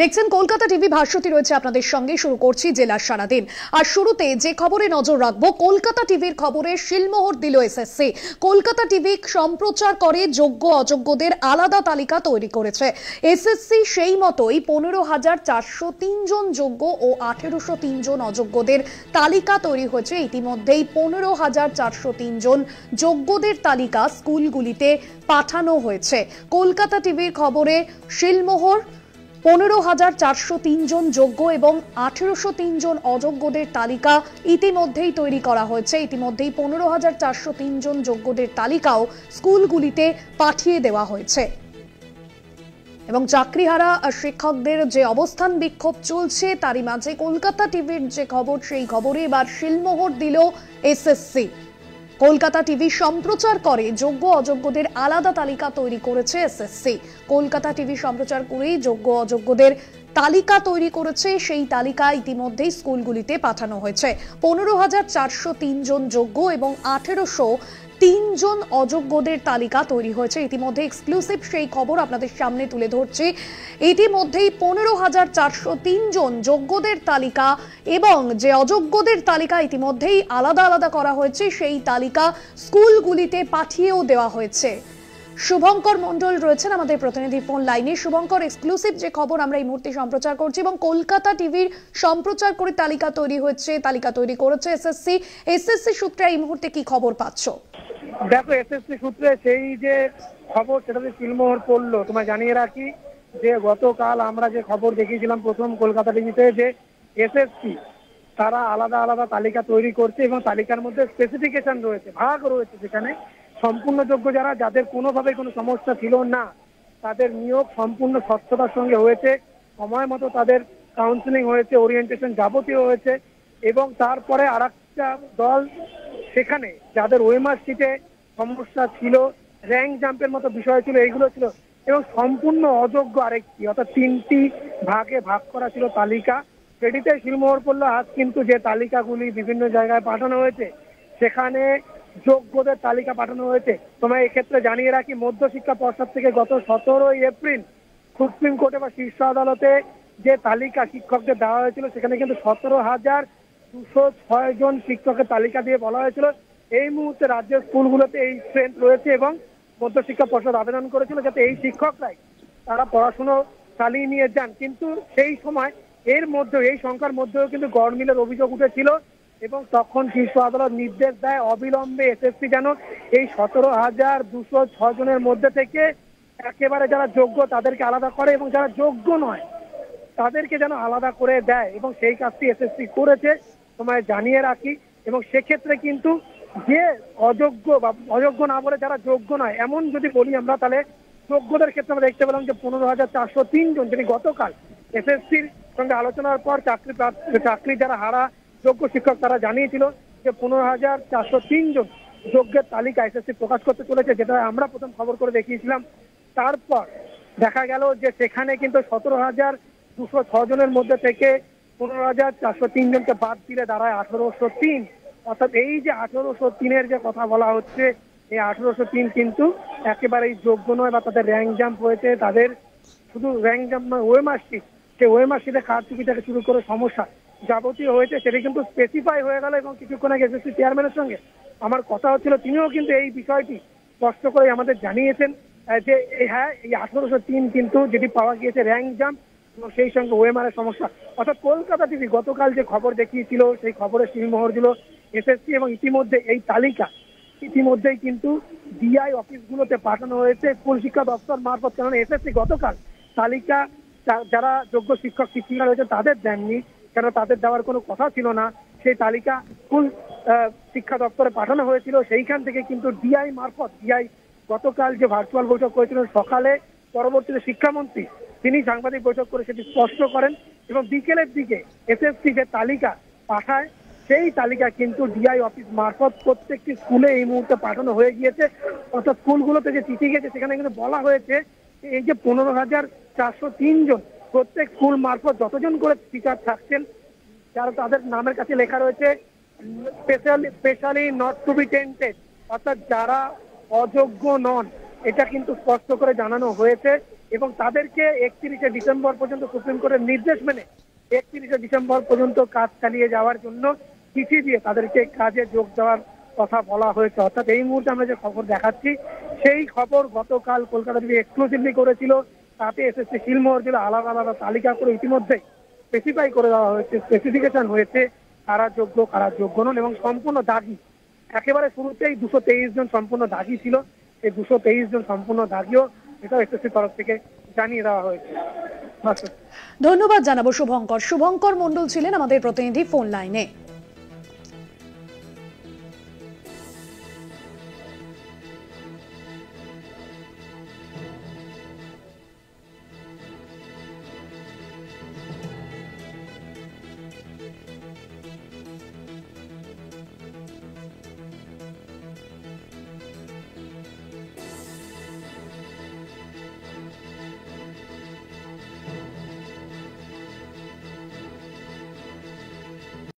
দেখছেন কলকাতা টিভি, ভাস্বতী রয়েছে আপনাদের সঙ্গে। শুরু করছি জেলার সারাদিন। আর শুরুতে যে খবরে নজর রাখবো, কলকাতা টিভির খবরে শিলমোহর দিল এসএসসি। কলকাতা টিভি সম্প্রচার করে যোগ্য অযোগ্যদের আলাদা তালিকা তৈরি করেছে এসএসসি। সেই মতোই 15,403 জন যোগ্য ও 1,803 জন অযোগ্যদের তালিকা তৈরি হয়েছে। ইতিমধ্যেই 15,403 জন যোগ্যদের তালিকা স্কুলগুলিতে পাঠানো হয়েছে। কলকাতা টিভির খবরে শিলমোহর 15,403 জন যোগ্য এবং 1,803 জন অযোগ্যদের তালিকা ইতিমধ্যেই তৈরি করা হয়েছে। ইতিমধ্যেই 15,403 জন যোগ্যদের তালিকাও স্কুলগুলিতে পাঠিয়ে দেওয়া হয়েছে। এবং চাকরিহারা শিক্ষকদের যে অবস্থান বিক্ষোভ চলছে, তারই মাঝে কলকাতা টিভির যে খবর, সেই খবরে এবার শিলমোহর দিল এসএসসি। কলকাতা টিভি সম্প্রচার করে যোগ্য অযোগ্যদের আলাদা তালিকা তৈরি করেছে এসএসসি। কলকাতা টিভি সম্প্রচার করেই যোগ্য অযোগ্যদের তালিকা তৈরি করেছে। সেই তালিকা ইতিমধ্যেই স্কুলগুলিতে পাঠানো হয়েছে। 15,403 জন যোগ্য এবং 1,803 জন অযোগ্যদের তালিকা তৈরি হয়েছে। ইতিমধ্যে এক্সক্লুসিভ সেই খবর আপনাদের সামনে তুলে ধরছি। ইতিমধ্যেই 15,403 জন যোগ্যদের তালিকা এবং যে অযোগ্যদের তালিকা ইতিমধ্যেই আলাদা আলাদা করা হয়েছে, সেই তালিকা স্কুলগুলিতে পাঠিয়েও দেওয়া হয়েছে। শুভঙ্কর মন্ডল রয়েছেন আমাদের প্রতিনিধি ফোন লাইনে। শুভঙ্কর, এক্সক্লুসিভ যে খবর আমরা এই মুহূর্তে সম্প্রচার করছি এবং কলকাতা টিভির সম্প্রচার করে তালিকা তৈরি হয়েছে, তালিকা তৈরি করেছে এসএসসি। এসএসসি সূত্রে এই মুহূর্তে কি খবর পাচ্ছ? দেখো, এসএসসি সূত্রে সেই যে খবর, সেটাতে শিলমোহর পড়লো। তোমায় জানিয়ে রাখি যে গতকাল আমরা যে খবর দেখিয়েছিলাম প্রথম কলকাতা টিভিতে, যে এসএসসি তারা আলাদা আলাদা তালিকা তৈরি করছে এবং তালিকার মধ্যে স্পেসিফিকেশন রয়েছে, ভাগ রয়েছে। সেখানে সম্পূর্ণ যোগ্য যাদের কোনোভাবে কোনো সমস্যা ছিল না, তাদের নিয়োগ সম্পূর্ণ স্বচ্ছতার সঙ্গে হয়েছে, সময় মতো তাদের কাউন্সিলিং হয়েছে, ওরিয়েন্টেশন যাবতীয় হয়েছে। এবং তারপরে আরেকটা দল, সেখানে যাদের ওএমআর শিটে সমস্যা ছিল, র্যাঙ্ক জাম্পের মতো বিষয় ছিল, এইগুলো ছিল। এবং সম্পূর্ণ অযোগ্য আরেকটি, অর্থাৎ 3টি ভাগে ভাগ করা ছিল তালিকা। সেটিতে শিলমোহর পড়ল। আজ কিন্তু যে তালিকাগুলি বিভিন্ন জায়গায় পাঠানো হয়েছে, সেখানে যোগ্যদের তালিকা পাঠানো হয়েছে। তোমায় এক্ষেত্রে জানিয়ে রাখি, মধ্যশিক্ষা পর্ষদ থেকে গত 17ই এপ্রিল সুপ্রিম কোর্টে বা শীর্ষ আদালতে যে তালিকা শিক্ষকদের দেওয়া হয়েছিল, সেখানে কিন্তু 17,206 জন শিক্ষকের তালিকা দিয়ে বলা হয়েছিল এই মুহূর্তে রাজ্যের স্কুলগুলোতে এই স্ট্রেন্থ রয়েছে। এবং মধ্যশিক্ষা পর্ষদ আবেদন করেছিল যাতে এই শিক্ষকরাই তারা পড়াশুনো চালিয়ে নিয়ে যান। কিন্তু সেই সময় এর মধ্যে, এই সংখ্যার মধ্যেও কিন্তু গড়মিলের অভিযোগ উঠেছিল এবং তখন শীর্ষ আদালত নির্দেশ দেয় অবিলম্বে এসএসসি যেন এই 17,206 জনের মধ্যে থেকে একেবারে যারা যোগ্য তাদেরকে আলাদা করে এবং যারা যোগ্য নয় তাদেরকে যেন আলাদা করে দেয়। এবং সেই কাজটি এসএসসি করেছে, তোমায় জানিয়ে রাখি। এবং সেক্ষেত্রে কিন্তু যে অযোগ্য বা অযোগ্য না বলে যারা যোগ্য নয়, এমন যদি বলি আমরা, তাহলে যোগ্যদের ক্ষেত্রে আমরা দেখতে পেলাম যে 15,403 জন, যিনি গতকাল এসএসসির সঙ্গে আলোচনার পর চাকরি যারা হারা যোগ্য শিক্ষক, তারা জানিয়েছিল যে 15,403 জন যোগ্যের তালিকা এসএসসি প্রকাশ করতে চলেছে, যেটা আমরা প্রথম খবর করে দেখিয়েছিলাম। তারপর দেখা গেল যে সেখানে কিন্তু 17,206 জনের মধ্যে থেকে 15,403 জনকে বাদ দিলে দাঁড়ায় 1,803। অর্থাৎ এই যে 1,803-এর যে কথা বলা হচ্ছে, এই 1,803 কিন্তু একেবারেই যোগ্য নয় বা তাদের র্যাঙ্ক জাম্প হয়েছে। তাদের শুধু র্যাঙ্ক জাম্প নয়, ওএমআর শিট, সেই ওএমআর শিটে কারচুপি থেকে শুরু করে সমস্যা যাবতীয় হয়েছে, সেটি কিন্তু স্পেসিফাই হয়ে গেল। এবং কিছুক্ষণ আগে এসএসসি চেয়ারম্যানের সঙ্গে আমার কথা হচ্ছিল, তিনিও কিন্তু এই বিষয়টি স্পষ্ট করে আমাদের জানিয়েছেন যে হ্যাঁ, এই 1,803 কিন্তু যেটি পাওয়া গিয়েছে র্যাঙ্ক জাম্প এবং সেই সঙ্গে ওএমআর এর সমস্যা। অর্থাৎ কলকাতা টিভি গতকাল যে খবর দেখিয়েছিল, সেই খবরের শিলমোহর দিল এসএসসি। এবং ইতিমধ্যে এই তালিকা ইতিমধ্যেই কিন্তু ডিআই অফিসগুলোতে পাঠানো হয়েছে স্কুল শিক্ষা দপ্তর মারফত। কারণ এসএসসি গতকাল তালিকা যারা যোগ্য শিক্ষক শিক্ষিকা রয়েছে তাদের দেননি, কেন তাদের দেওয়ার কোনো কথা ছিল না। সেই তালিকা স্কুল শিক্ষা দপ্তরে পাঠানো হয়েছিল। সেইখান থেকে কিন্তু ডিআই মারফত, ডিআই গতকাল যে ভার্চুয়াল বৈঠক করেছিলেন সকালে, পরবর্তীতে শিক্ষামন্ত্রী তিনি সাংবাদিক বৈঠক করে সেটি স্পষ্ট করেন। এবং বিকেলের দিকে এসএসসি যে তালিকা পাঠায়, সেই তালিকা কিন্তু ডিআই অফিস মারফত প্রত্যেকটি স্কুলে এই মুহূর্তে পাঠানো হয়ে গিয়েছে। অর্থাৎ স্কুলগুলোতে যে চিঠি গেছে, সেখানে কিন্তু বলা হয়েছে এই যে 15,403 জন, প্রত্যেক স্কুল মারফত যতজন করে টিচার থাকছেন, যারা তাদের নামের কাছে লেখা রয়েছে specially not to be tainted, অর্থাৎ যারা অযোগ্য নন, এটা কিন্তু স্পষ্ট করে জানানো হয়েছে। এবং তাদেরকে 31শে ডিসেম্বর পর্যন্ত সুপ্রিম কোর্টের নির্দেশ মেনে 31শে ডিসেম্বর পর্যন্ত কাজ চালিয়ে যাওয়ার জন্য চিঠি দিয়ে তাদেরকে কাজে যোগ দেওয়ার কথা বলা হয়েছে। অর্থাৎ এই মুহূর্তে আমরা যে খবর দেখাচ্ছি সেই খবর গতকাল কলকাতা টিভি এক্সক্লুসিভলি করেছিল। তাতে এসএসসি শিলমোহর জেলা আলাদা আলাদা তালিকা করে ইতিমধ্যে স্পেসিফাই করে দেওয়া হয়েছে, স্পেসিফিকেশন হয়েছে কারা যোগ্য কারা যোগ্য নন এবং সম্পূর্ণ দাগি। একেবারে শুরুতেই 223 জন সম্পূর্ণ দাগি ছিল, এই 223 জন সম্পূর্ণ দাগিও এটাও এসএসসি তরফ থেকে জানিয়ে দেওয়া হয়েছে। ধন্যবাদ জানাবো শুভঙ্কর মণ্ডল ছিলেন আমাদের প্রতিনিধি ফোন লাইনে।